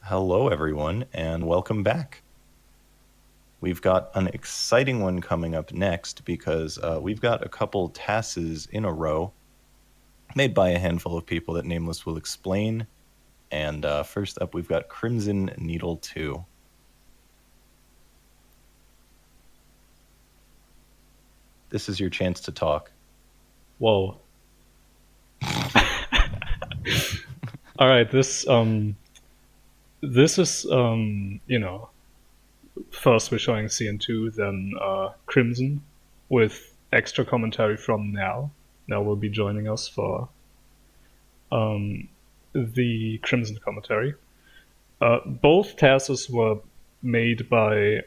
Hello, everyone, and welcome back. We've got an exciting one coming up next because we've got a couple TASs in a row made by a handful of people that Nameless will explain. And first up, we've got Crimson Needle 2. This is your chance to talk. Whoa. All right, this is first we're showing CN2, then Crimson with extra commentary from Nal. Nal will be joining us for the Crimson commentary. Both TASs were made by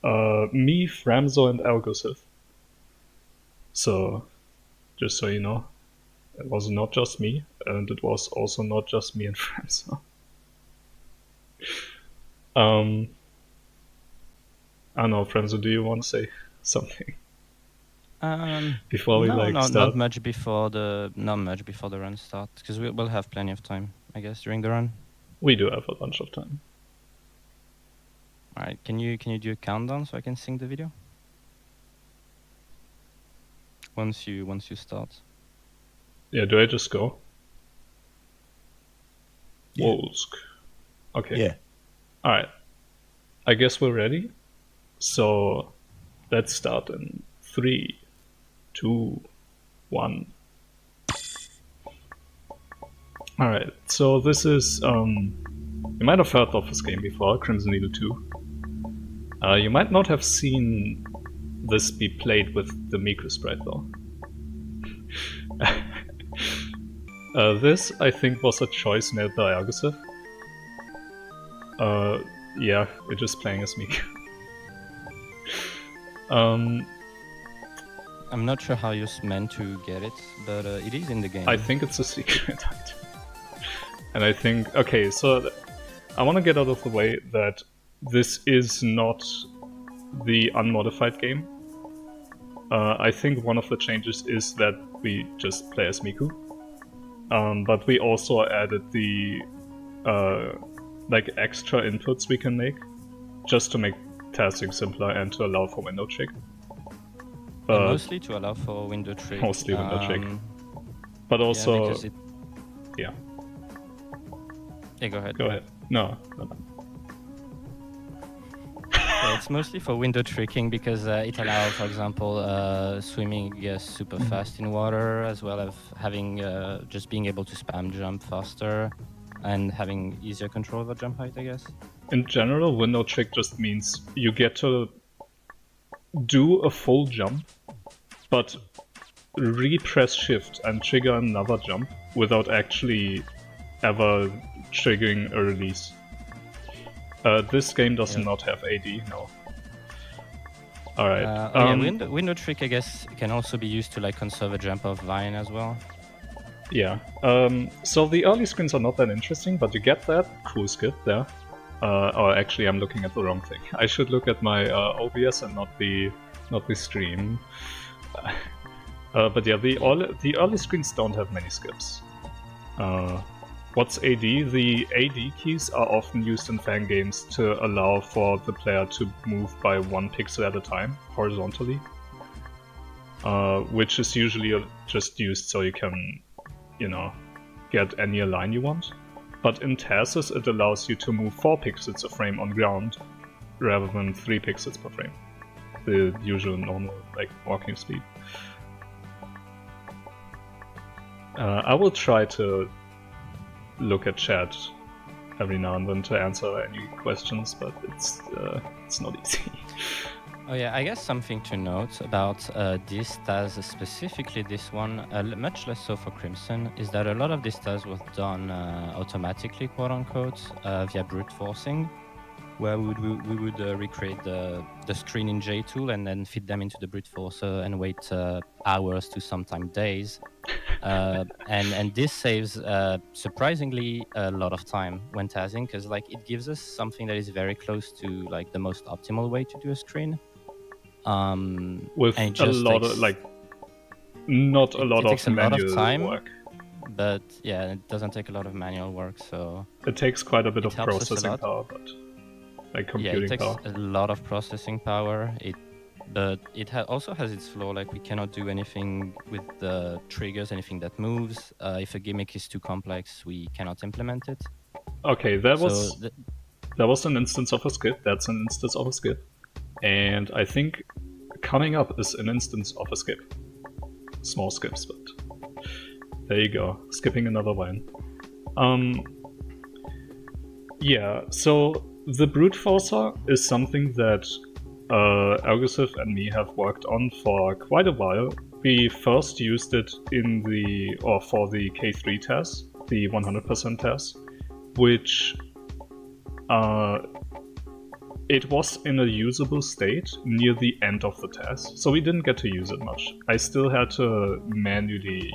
me, Framzo, and Algosith. So, just so you know, it was not just me, and it was also not just me and Framzo. I don't know, Framzo, do you want to say something? Before we start? Not much before the run start, because we'll have plenty of time, I guess, during the run. We do have a bunch of time. All right, can you do a countdown so I can sync the video? Once you start. Yeah, do I just go? Yeah. Wolsk. Okay. Yeah. All right. I guess we're ready. So let's start in 3, 2, 1. All right. So this is you might have heard of this game before, Crimson Needle 2. You might not have seen this be played with the Miku sprite though. This, I think, was a choice made by Algosith. Yeah, we're just playing as Miku. I'm not sure how you're meant to get it, but it is in the game. I think it's a secret item. And I think, okay, so I want to get out of the way that this is not the unmodified game. I think one of the changes is that we just play as Miku. But we also added the extra inputs we can make, just to make tasking simpler and to allow for window trick. Mostly to allow for window trick. Mostly window trick. But also... Yeah. Yeah, go ahead. Go ahead. No. Yeah, it's mostly for window tricking because it allows, for example, swimming super fast in water, as well as having just being able to spam jump faster and having easier control over jump height, I guess. In general, window trick just means you get to do a full jump, but repress shift and trigger another jump without actually ever triggering a release. This game does not have AD, no. Alright. Window trick, I guess, can also be used to conserve a jump of Vine as well. Yeah. So the early screens are not that interesting, but you get that cool skip there. Or actually, I'm looking at the wrong thing. I should look at my OBS and not the stream. But yeah, the early screens don't have many skips. What's AD? The AD keys are often used in Fangames to allow for the player to move by 1 pixel at a time, horizontally. Which is usually just used so you can, get any line you want. But in TASs, it allows you to move 4 pixels a frame on ground, rather than 3 pixels per frame. The usual normal, walking speed. I will try to look at chat every now and then to answer any questions, but it's not easy. Oh yeah, I guess something to note about this TAS, specifically this one, much less so for Crimson, is that a lot of these TAS was done automatically, quote unquote, via brute forcing, where we would recreate the screen in JTool and then feed them into the brute forcer and wait hours to sometimes days. And this saves surprisingly a lot of time when TASing, because it gives us something that is very close to the most optimal way to do a screen. With a lot of not a lot of manual work. but yeah, it doesn't take a lot of manual work, so It takes quite a bit it of helps us a processing lot. power, but like Yeah, it computing takes power. a lot of processing power. But it also has its flaw. Like we cannot do anything with the triggers, anything that moves. If a gimmick is too complex, we cannot implement it. Okay, that So was an instance of a skip. That's an instance of a skip, and I think coming up is an instance of a skip. Small skips, but there you go. Skipping another one. Yeah, so the brute forcer is something that Algosif and me have worked on for quite a while. We first used it for the K3 TAS, the 100% TAS, which it was in a usable state near the end of the TAS, so we didn't get to use it much. I still had to manually,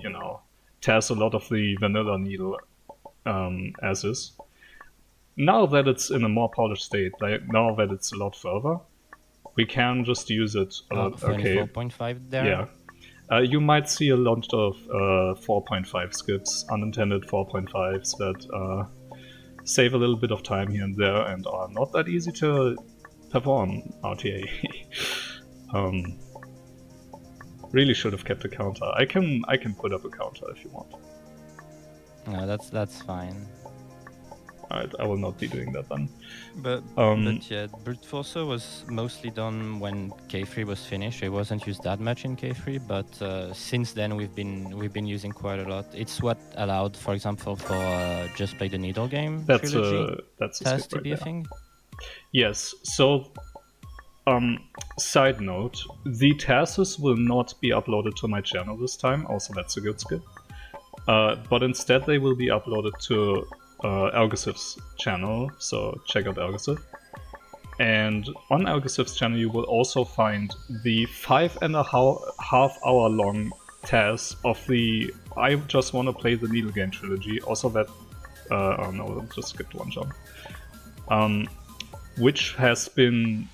TAS a lot of the vanilla needle as is. Now that it's in a more polished state, like now that it's a lot further, we can just use it. Okay, 24.5 there. Yeah. You might see a lot of 4.5 skips, unintended 4.5s that save a little bit of time here and there and are not that easy to perform RTA. Really should have kept a counter. I can put up a counter if you want. No, that's fine. Alright, I will not be doing that then. But yeah, brute forcer was mostly done when K3 was finished. It wasn't used that much in K3, but since then we've been using quite a lot. It's what allowed, for example, for Just Play the Needle game trilogy. That's a TAS skip to right be there. a thing. Yes. So, side note: the TASs will not be uploaded to my channel this time. Also, that's a good skip. But instead, they will be uploaded to Algosif's channel, so check out Algosif. And on Algosif's channel, you will also find the 5.5 hour long TAS of the I Just Want to Play the Needle Game trilogy. Also, that. Oh no, I just skipped one jump. Which has been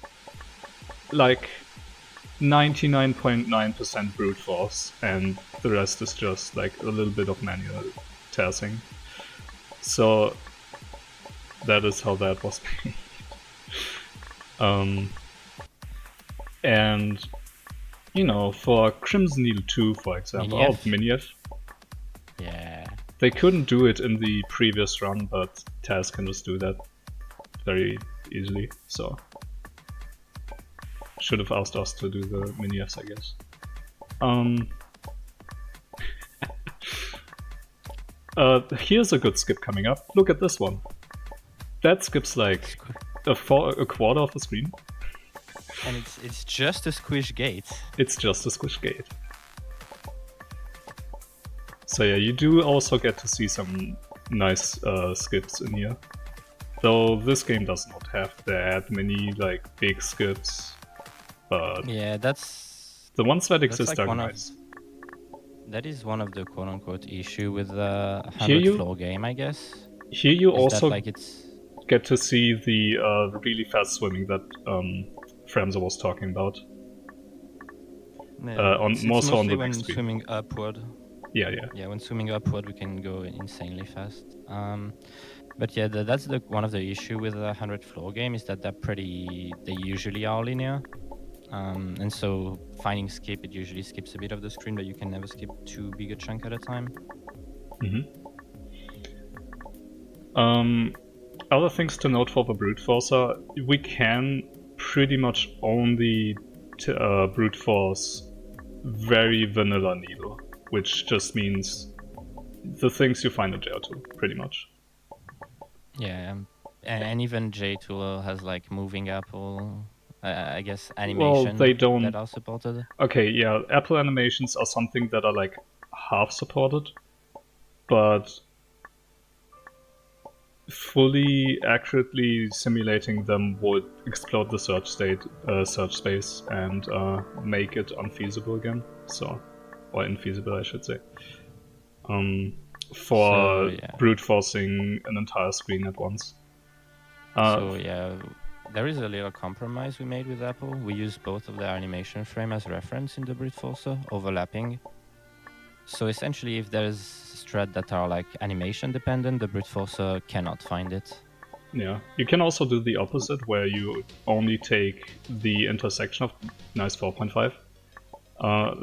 like 99.9% brute force, and the rest is just like a little bit of manual tassing. So that is how that was made. And for Crimson Needle 2, for example, Minief. Yeah. They couldn't do it in the previous run, but TAS can just do that very easily. So should have asked us to do the Miniefs, I guess. Here's a good skip coming up. Look at this one. That skips like a quarter of the screen. And it's just a squish gate. It's just a squish gate. So yeah, you do also get to see some nice skips in here. Though this game does not have that many like big skips. But yeah, that's the ones that exist are nice. That is one of the quote-unquote issue with the 100 floor game, I guess. Here you also like get to see the really fast swimming that Framza was talking about. It's also on the when next screen. Swimming upward. Yeah. Yeah, when swimming upward, we can go insanely fast. But yeah, that's one of the issue with the 100 floor game is that they usually are linear. And so finding skip, it usually skips a bit of the screen, but you can never skip too big a chunk at a time. Other things to note for the brute forcer, we can pretty much only brute force very vanilla needle, which just means the things you find in J2, pretty much. Yeah, and even J2 has like moving apple, I guess animation that are supported. Okay, yeah, Apple animations are something that are like half supported, but fully accurately simulating them would explode the search space and make it unfeasible again. Or infeasible, I should say. Brute forcing an entire screen at once. There is a little compromise we made with Apple. We use both of their animation frame as reference in the brute forcer, overlapping. So essentially, if there's strats that are like animation dependent, the brute forcer cannot find it. Yeah, you can also do the opposite, where you only take the intersection of nice 4.5.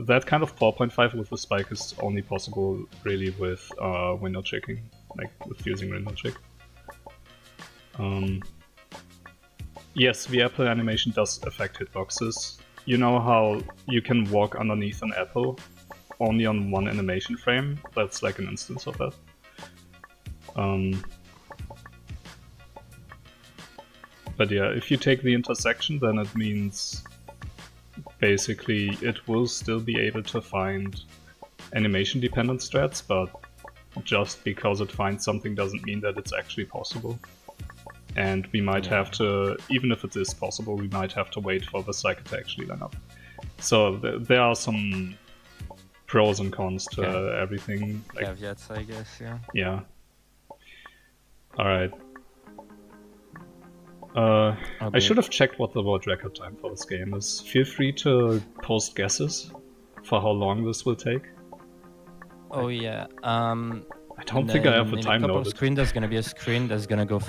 That kind of 4.5 with the spike is only possible really with window checking, like with using window check. Yes, the apple animation does affect hitboxes. You know how you can walk underneath an apple only on one animation frame? That's like an instance of that. But yeah, if you take the intersection, then it means basically it will still be able to find animation dependent strats, but just because it finds something doesn't mean that it's actually possible. And we might have to, even if it is possible, we might have to wait for the cycle to actually line up. So there are some pros and cons to everything. Like, caveats, I guess, yeah. Yeah. Alright. I should have checked what the world record time for this game is. Feel free to post guesses for how long this will take. Oh yeah. I don't think I have the time noted. In a couple of screen, there's going to be a screen that's going to go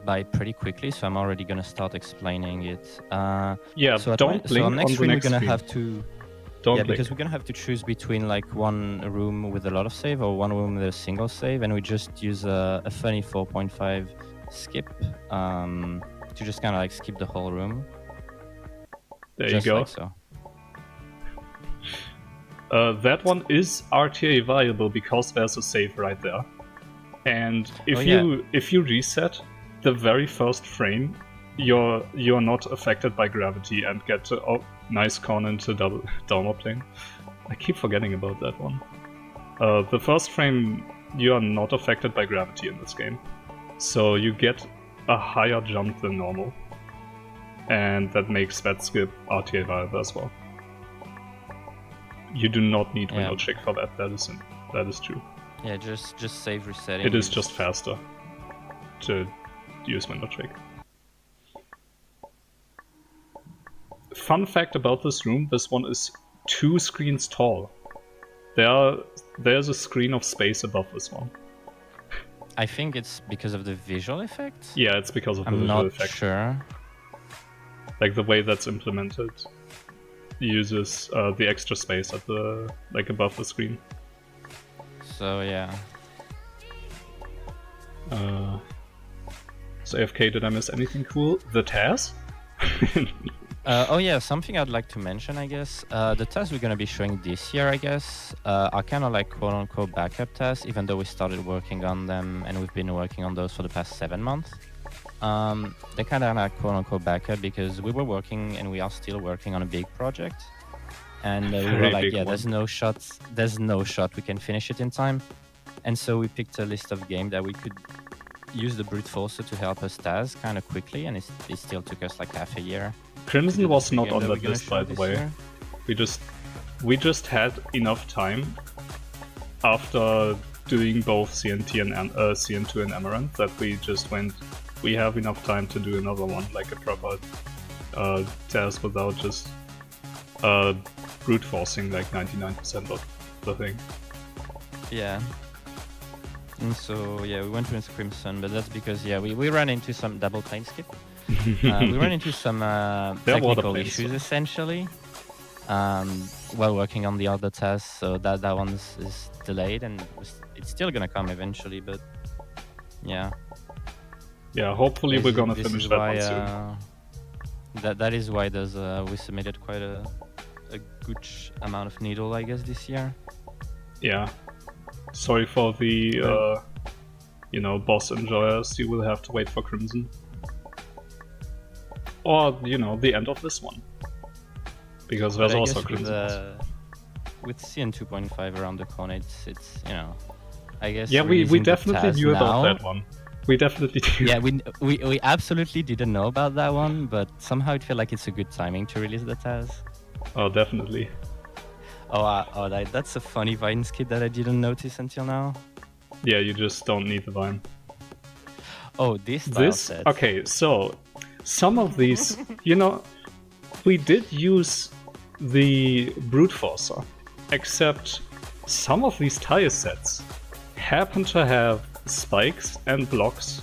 by pretty quickly, so I'm already going to start explaining it. Yeah, so don't blink so on next on the screen next we're going to screen. have to... Don't yeah, blink. because we're going to have to choose between like one room with a lot of save or one room with a single save, and we just use a funny 4.5 skip to just kind of like skip the whole room. There just you go. Like so. That one is RTA viable because there's a save right there. And if you reset the very first frame, you're not affected by gravity and get to nice con into downward plane. I keep forgetting about that one. The first frame, you are not affected by gravity in this game, so you get a higher jump than normal, and that makes that skip RTA viable as well. You do not need window check for that. That is true. Yeah, just save resetting. It is just faster to use window check. Fun fact about this room: this one is 2 screens tall. There's a screen of space above this one. I think it's because of the visual effect. Yeah, it's because of the visual effect. I'm not sure. Like the way that's implemented uses the extra space at the above the screen. So yeah. So AFK, did I miss anything cool? The TAS? Oh yeah, something I'd like to mention, I guess. The TAS we're gonna be showing this year, I guess, are kind of like quote-unquote backup TAS, even though we started working on them and we've been working on those for the past 7 months. They're kind of like quote-unquote backup because we were working and we are still working on a big project. And we were like, yeah, there's no shot we can finish it in time. And so we picked a list of games that we could use the brute forcer to help us TAS kind of quickly, and it still took us like half a year. Crimson was not on that list, by the way. We just had enough time after doing both CNT and CN2 and Amaranth that we just went, we have enough time to do another one, like a proper TAS without just brute forcing like 99% of the thing. Yeah. And so yeah, we went with Crimson, but that's because we ran into some double plane skip. We ran into some technical issues essentially while working on the other TAS, so that one is delayed and it's still gonna come eventually, but yeah. Yeah, hopefully we're gonna finish that one soon. That is why there's we submitted quite a good amount of needle, I guess, this year. Yeah. Sorry for the boss enjoyers. You will have to wait for Crimson. Or, the end of this one. Because there's also Crimson. With CN 2.5 around the corner, it's I guess. Yeah, we definitely knew about that one. We definitely did. Yeah, we absolutely didn't know about that one, but somehow it felt like it's a good timing to release the TAS. Oh, definitely. That's a funny Vine skip that I didn't notice until now. Yeah, you just don't need the Vine. Oh, this okay, so some of these, we did use the brute forcer, except some of these tile sets happen to have spikes and blocks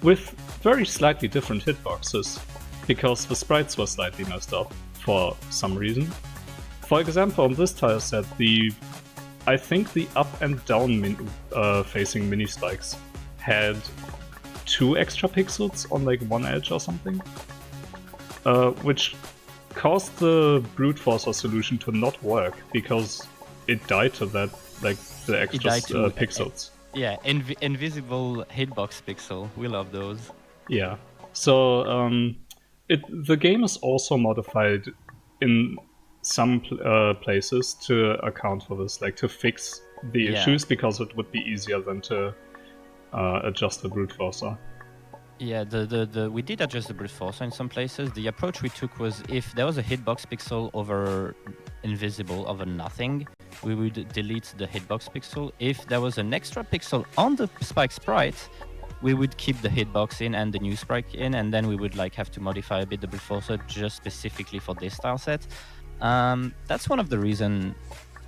with very slightly different hitboxes, because the sprites were slightly messed up for some reason. For example, on this tile set, I think the up and down facing mini spikes had 2 extra pixels on like one edge or something, which caused the brute forcer solution to not work because it died to that, like the extra pixels. Yeah, invisible hitbox pixel. We love those. Yeah. So the game is also modified in some places to account for this, like to fix the issues, because it would be easier than to adjust the brute forcer. Yeah, we did adjust the brute forcer in some places. The approach we took was if there was a hitbox pixel over invisible, over nothing, we would delete the hitbox pixel. If there was an extra pixel on the spike sprite, we would keep the hitbox in and the new spike in, and then we would like have to modify a bit the brute forcer just specifically for this style set. That's one of the reasons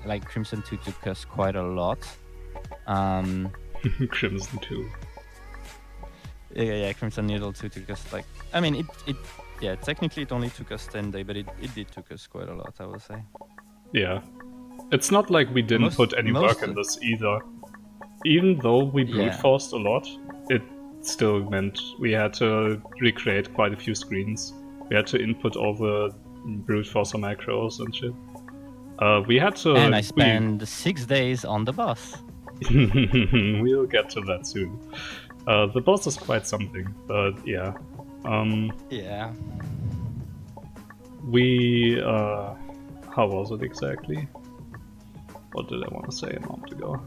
like Crimson 2 took us quite a lot. Crimson 2. Yeah, Crimson Needle 2 took us like... I mean, technically it only took us 10 days, but it did took us quite a lot, I would say. Yeah. It's not like we didn't put any work in this either. Even though we brute forced a lot, it still meant we had to recreate quite a few screens. We had to input all the brute forcer macros and shit. We had to... And I spent 6 days on the boss. We'll get to that soon. The boss is quite something, but yeah. Yeah. We... how was it exactly? What did I want to say a moment ago?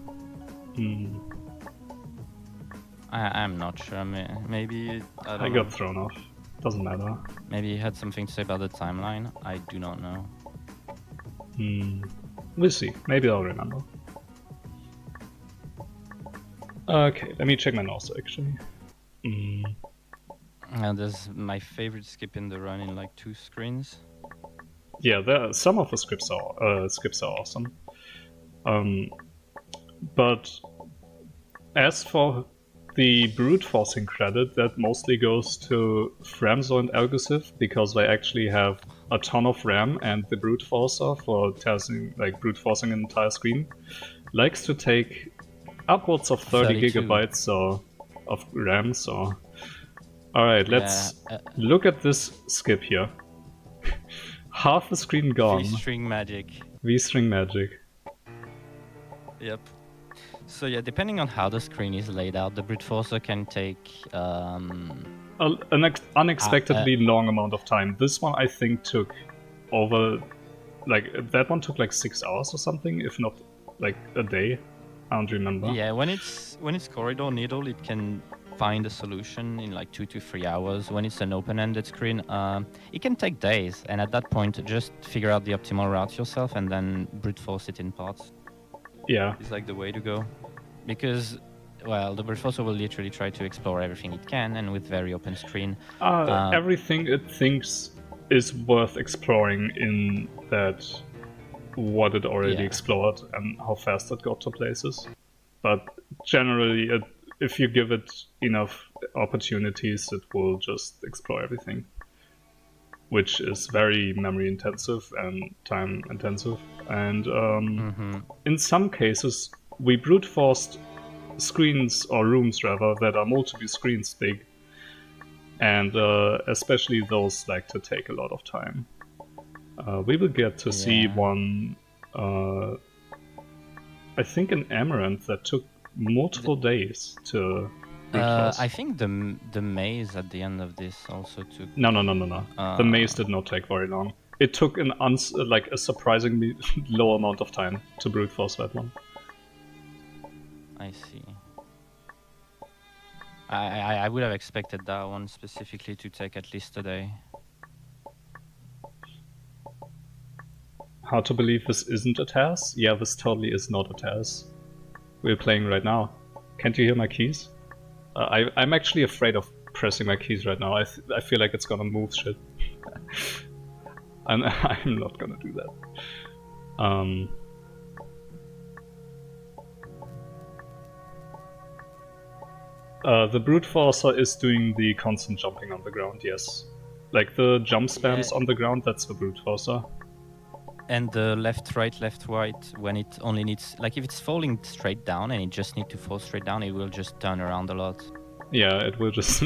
I'm not sure. Maybe... I got thrown off. Doesn't matter. Maybe you had something to say about the timeline? I do not know. We'll see. Maybe I'll remember. Okay, let me check my notes actually. There's my favorite skip in the run in like 2 screens. Yeah, some of the skips are awesome. But as for the brute forcing credit, that mostly goes to Framzo and Algosiv, because they actually have a ton of RAM, and the brute forcer for testing, like brute forcing an entire screen, likes to take upwards of 30 gigabytes of RAM. So, alright, let's look at this skip here. Half the screen gone. V-string magic. V-string magic. Yep. So yeah, depending on how the screen is laid out, the brute forcer can take an unexpectedly long amount of time. This one I think took over, like that one took like 6 hours or something, if not like a day. I don't remember. Yeah, when it's corridor needle, it can find a solution in like 2 to 3 hours. When it's an open-ended screen, it can take days. And at that point, just figure out the optimal route yourself and then brute force it in parts. Yeah, it's like the way to go, because well, the brute forcer will literally try to explore everything it can, and with very open screen, everything it thinks is worth exploring in that what it already explored and how fast it got to places. But generally, if you give it enough opportunities, it will just explore everything, which is very memory intensive and time intensive. And in some cases, we brute forced screens, or rooms rather, that are multiple screens big. And especially those like to take a lot of time. We will get to see one, I think an Amaranth that took multiple days to brute force. I think the maze at the end of this also took... No. The maze did not take very long. It took a surprisingly low amount of time to brute force that one. I see. I would have expected that one specifically to take at least a day. Hard to believe this isn't a TAS? Yeah, this totally is not a TAS. We're playing right now. Can't you hear my keys? I'm actually afraid of pressing my keys right now. I feel like it's gonna move shit. And I'm not gonna do that. The Brute Forcer is doing the constant jumping on the ground, yes. Like the jump spams on the ground, that's the Brute Forcer. And the left, right, when it only needs... Like, if it's falling straight down and it just needs to fall straight down, it will just turn around a lot. Yeah, it will just...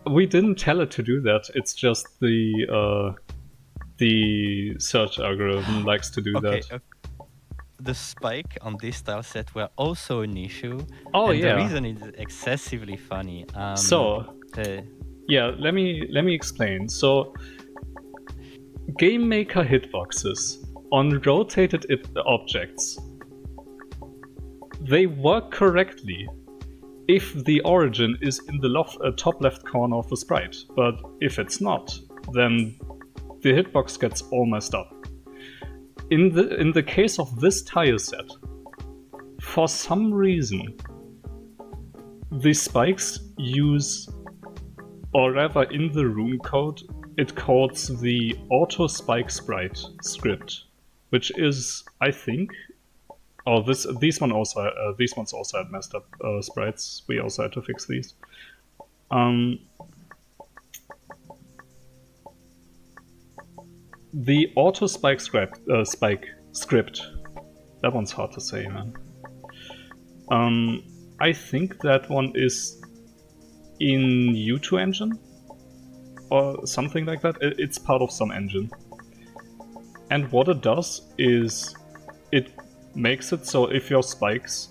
We didn't tell it to do that, it's just the search algorithm likes to do that. Okay. The spike on this style set were also an issue. Oh, and yeah. the reason is excessively funny. Yeah, let me explain. So, Game Maker hitboxes on rotated objects, they work correctly if the origin is in the top left corner of the sprite, but if it's not, then the hitbox gets all messed up. In the case of this tile set, for some reason, the spikes use, or rather in the rune code, it calls the auto spike sprite script, which is, I think, these ones also had messed up sprites. We also had to fix these. The auto spike script, that one's hard to say, man. I think that one is in U2 engine or something like that. It's part of some engine. And what it does is it makes it so if your spikes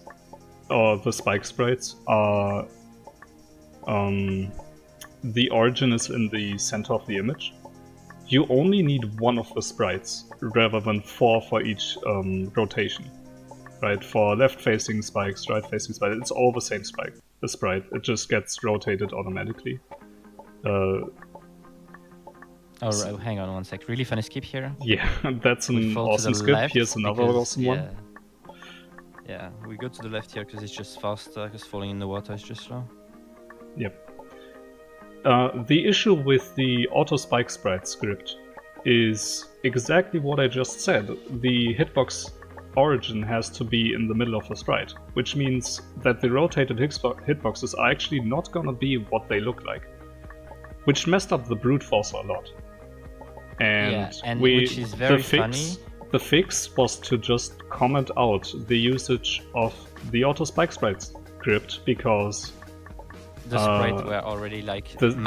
or the spike sprites are the origin is in the center of the image, you only need one of the sprites rather than 4 for each rotation. Right? For left-facing spikes, right-facing spikes, it's all the same sprite. It just gets rotated automatically. Hang on one sec. Really funny skip here. Yeah, that's an awesome skip. Here's another awesome one. Yeah, we go to the left here because it's just faster, because falling in the water is just slow. Yep. The issue with the auto spike sprite script is exactly what I just said. The hitbox origin has to be in the middle of the sprite, which means that the rotated hitboxes are actually not gonna be what they look like, which messed up the Brute Forcer a lot. Which is very funny. The fix was to just comment out the usage of the auto spike sprite script because the sprites were already the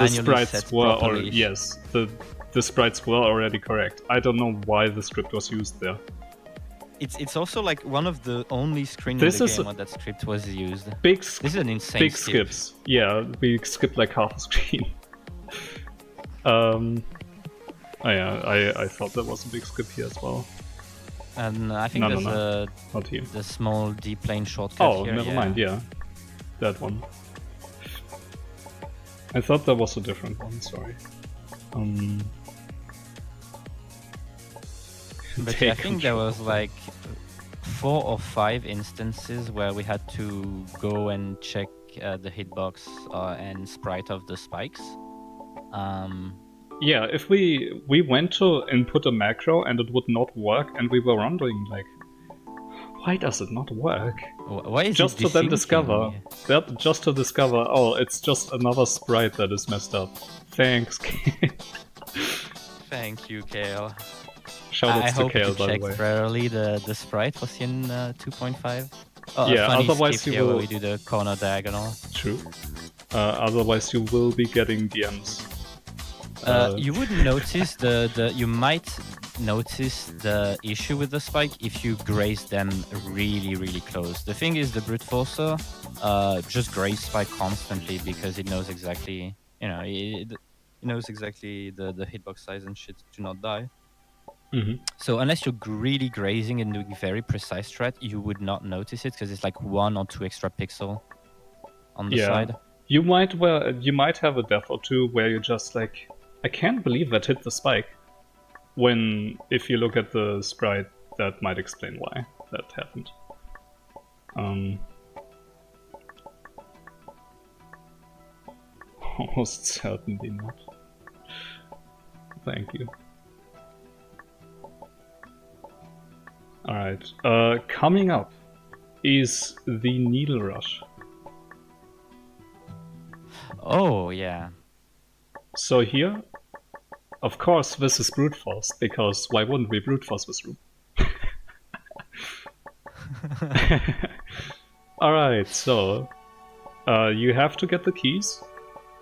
sprites were already, yes, the sprites were already correct. I don't know why the script was used there. It's also like one of the only screens in the game where that script was used. This is an insane big skips. Yeah, we skipped like half a screen. I thought there was a big skip here as well. And I think there's the small D-plane shortcut here. Oh, never mind, yeah. That one. I thought there was a different one, sorry. But I think there was like 4 or 5 instances where we had to go and check the hitbox and sprite of the spikes. Yeah, if we went to input a macro and it would not work, and we were wondering like, why does it not work? Why is just it to then discover oh, it's just another sprite that is messed up. Thanks. Thank you, Kale. Shoutouts to Kale, by the way. I hope you checked rarely the sprite was in 2.5. Yeah, otherwise you will... we do the corner diagonal. True. Otherwise you will be getting DMs. You would notice you might notice the issue with the spike if you graze them really, really close. The thing is, the Brute Forcer just graze spike constantly because it knows exactly, it knows exactly the hitbox size and shit to not die. Mm-hmm. So unless you're really grazing and doing very precise strat, you would not notice it because it's like 1 or 2 extra pixel on the side. You might have a death or two where you're just like, I can't believe that hit the spike. When, if you look at the sprite, that might explain why that happened. Almost certainly not. Thank you. Alright, coming up is the Needle Rush. Oh, yeah. So here, of course, this is brute force, because why wouldn't we brute force this room? Alright, so you have to get the keys.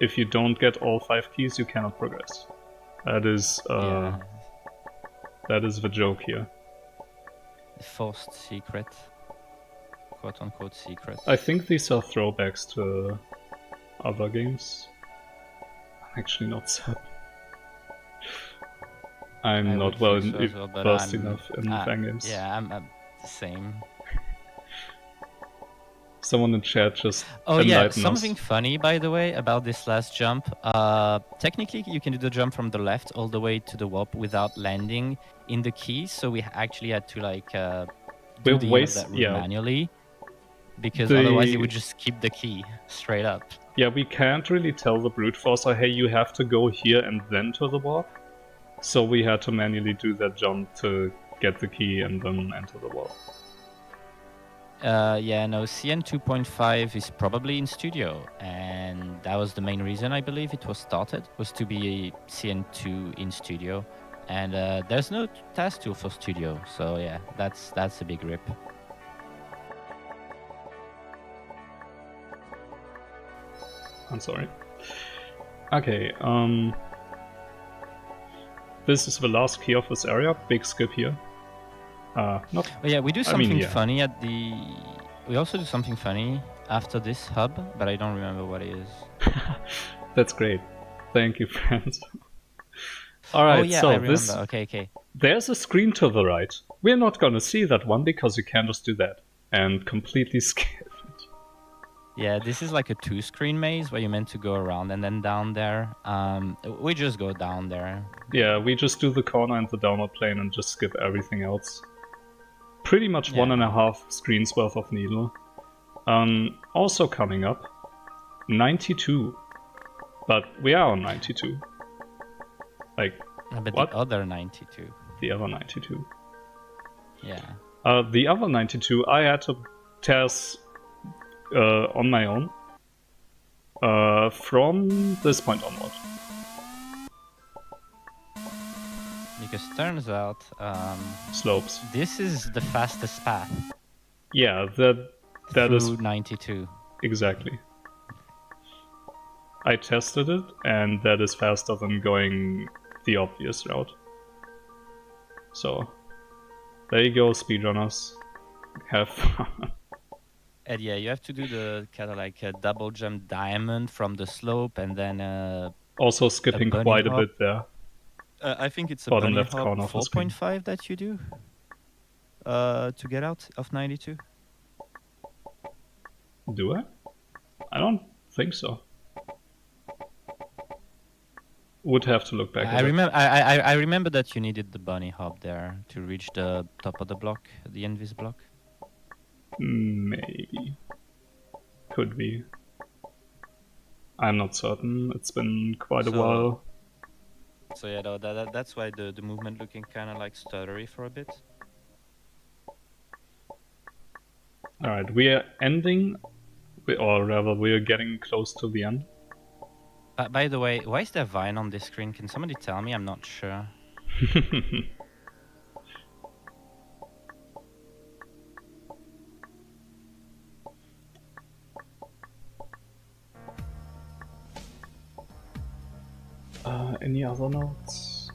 If you don't get all 5 keys, you cannot progress. That is Yeah. that is the joke here. The forced secret. Quote unquote secret. I think these are throwbacks to other games. I'm actually not certain. I'm I not would well think so as well, but versed I'm enough in Fangames. yeah, I'm the same. Someone in chat just Oh yeah, enlighten something us. funny by the way about this last jump. Technically you can do the jump from the left all the way to the warp without landing in the keys. So we actually had to like do the end of that route manually, because otherwise it would just skip the key straight up. Yeah, we can't really tell the brute forcer, hey, you have to go here and then to the warp. So we had to manually do that jump to get the key and then enter the warp. Yeah, no, CN 2.5 is probably in studio, and that was the main reason I believe it was started, was to be CN 2 in studio. And there's no TAS tool for studio, so yeah, that's a big rip. I'm sorry. Okay, this is the last key of this area. Big skip here. Oh yeah, we do something funny at the... We also do something funny after this hub, but I don't remember what it is. That's great. Thank you, friends. Alright, oh yeah, so I remember. Okay. There's a screen to the right. We're not gonna see that one because you can just do that and completely skip it. Yeah, this is like a 2-screen maze where you're meant to go around and then down there. We just go down there. Yeah, we just do the corner and the downward plane and just skip everything else. Pretty much 1.5 screens worth of needle. Also coming up, 92. But we are on 92. Like, but what? The other 92. The other 92. Yeah. The other 92 I had to TAS on my own from this point onward. Because turns out slopes. This is the fastest path. Yeah, that is 92. Exactly. I tested it, and that is faster than going the obvious route. So, there you go, speedrunners. Have fun. And yeah, you have to do the kind of like a double jump diamond from the slope, and then also skipping quite a bit there. I think it's a bottom bunny left hop corner 4.5 that you do to get out of 92. Do I? I don't think so. Would have to look back. I remember that you needed the bunny hop there to reach the top of the block, the Envis block. Maybe. Could be. I'm not certain. It's been quite a while. So yeah, no, that's why the movement looking kind of like stuttery for a bit. Alright, we are ending, or rather we are getting close to the end. By the way, why is there Vine on this screen? Can somebody tell me? I'm not sure. Any other notes?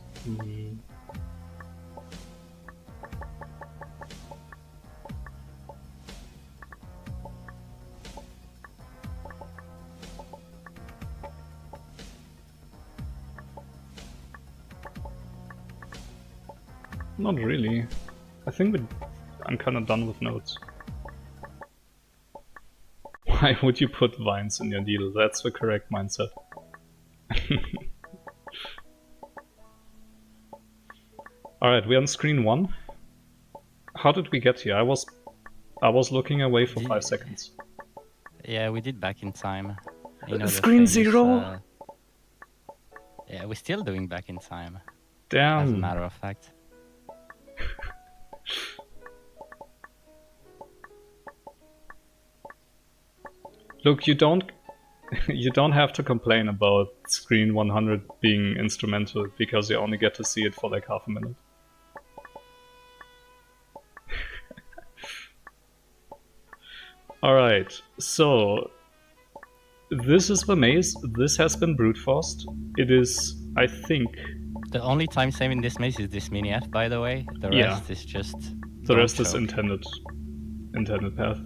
Not really. I think I'm kind of done with notes. Why would you put vines in your needle? That's the correct mindset. Alright, we're on screen 1. How did we get here? I was looking away for 5 seconds. Yeah, we did back in time. You know, screen 0? Yeah, we're still doing back in time. Damn. As a matter of fact. Look, you don't... You don't have to complain about screen 100 being instrumental because you only get to see it for like half a minute. Alright, so this is the maze. This has been brute forced. It is, I think... The only time save in this maze is this mini-F, by the way. The rest is just... The rest is intended path.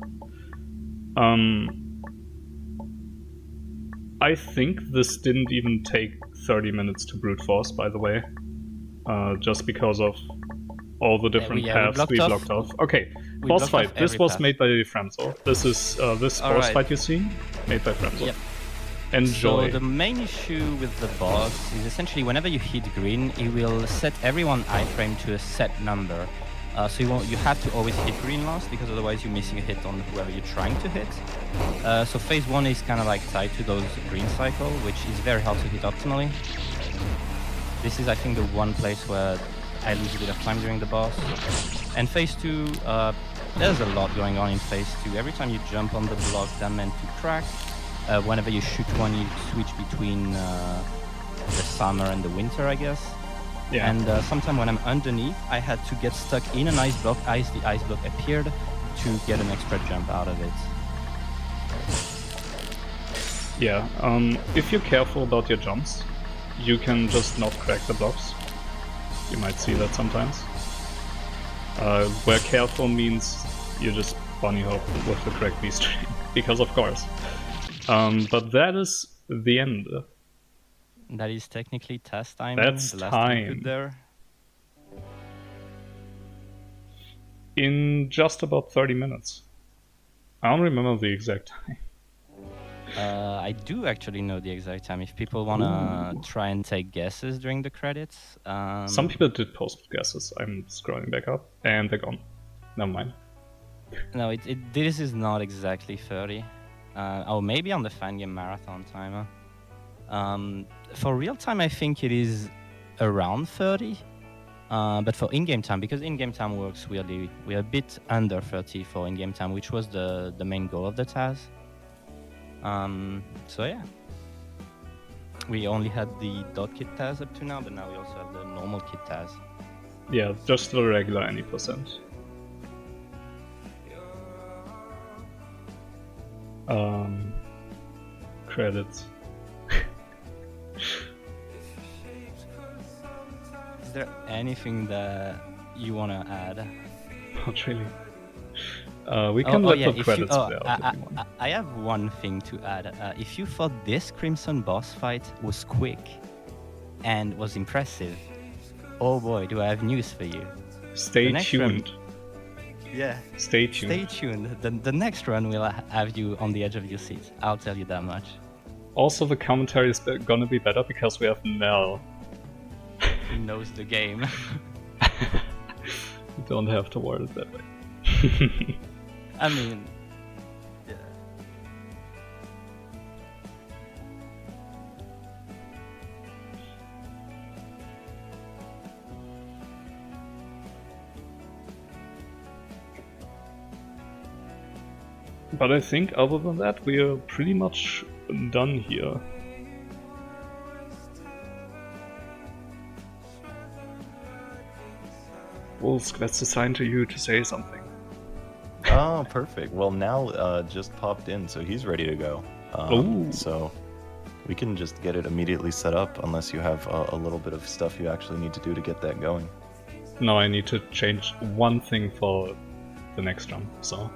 I think this didn't even take 30 minutes to brute force, by the way. Just because of all the different paths we blocked off. Okay, boss fight. This was made by Fremzo. This is this boss fight you see, made by Fremzo. Yep. Enjoy. So the main issue with the boss is essentially whenever you hit green, it will set everyone iframe to a set number. So you have to always hit green last, because otherwise you're missing a hit on whoever you're trying to hit. So phase 1 is kind of like tied to those green cycle, which is very hard to hit optimally. This is, I think, the one place where I lose a bit of time during the boss. And phase 2, there's a lot going on in phase 2. Every time you jump on the block, they're meant to crack. Whenever you shoot one, you switch between the summer and the winter, I guess. Yeah. And sometimes when I'm underneath, I had to get stuck in an ice block as the ice block appeared to get an extra jump out of it. Yeah, if you're careful about your jumps, you can just not crack the blocks. You might see that sometimes. Where careful means you just bunny hop with the correct B string, because of course. But that is the end. That is technically TAS time. That's the last time. There. In just about 30 minutes. I don't remember the exact time. I do actually know the exact time. If people want to try and take guesses during the credits. Some people did post guesses. I'm scrolling back up, and they're gone. Never mind. No, this is not exactly 30. Oh, maybe on the Fangame Marathon timer. For real time, I think it is around 30. But for in-game time, because in-game time works weirdly, we're a bit under 30 for in-game time, which was the main goal of the TAS. So yeah. We only had the dot kit TAS up to now, but now we also have the normal kit TAS. Yeah, just the regular any %. Credits. Is there anything that you want to add? Not really. We can let the credits play out if you want. I have one thing to add. If you thought this Crimson boss fight was quick and was impressive, oh boy, do I have news for you. Stay tuned. Yeah. Stay tuned. Stay tuned. The next run will have you on the edge of your seat. I'll tell you that much. Also, the commentary is gonna be better because we have Mel. He knows the game. You don't have to word it that way. I mean, yeah. But I think other than that, we are pretty much done here. Wolsk, that's assigned to you to say something. Oh, perfect. Well, Nal just popped in, so he's ready to go. So we can just get it immediately set up, unless you have a little bit of stuff you actually need to do to get that going. No, I need to change one thing for the next jump, so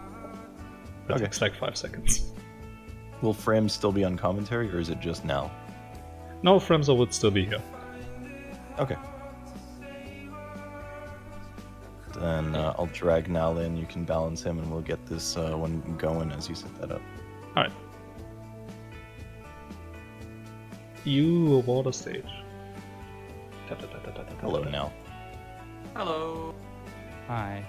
that takes like 5 seconds. Will Frames still be on commentary, or is it just Nal? No, Fremzo would still be here. Okay. Then I'll drag Nal in, you can balance him, and we'll get this one going as you set that up. Alright. You award a stage. Hello, Nal. Hello. Hi.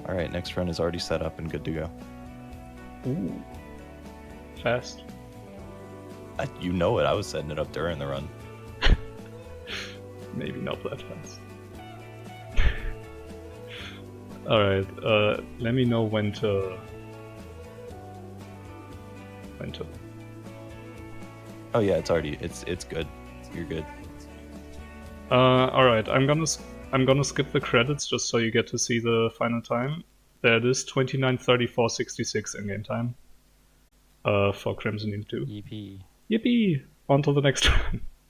Alright, next run is already set up and good to go. Ooh. Fast. You know it. I was setting it up during the run. Maybe not that fast. Alright, let me know when to... Oh yeah, it's already it's good. You're good. Alright, I'm gonna skip the credits just so you get to see the final time. There it is, 29:34:66 in-game time. For Crimson Eve 2. Yippee. Yippee! On to the next one.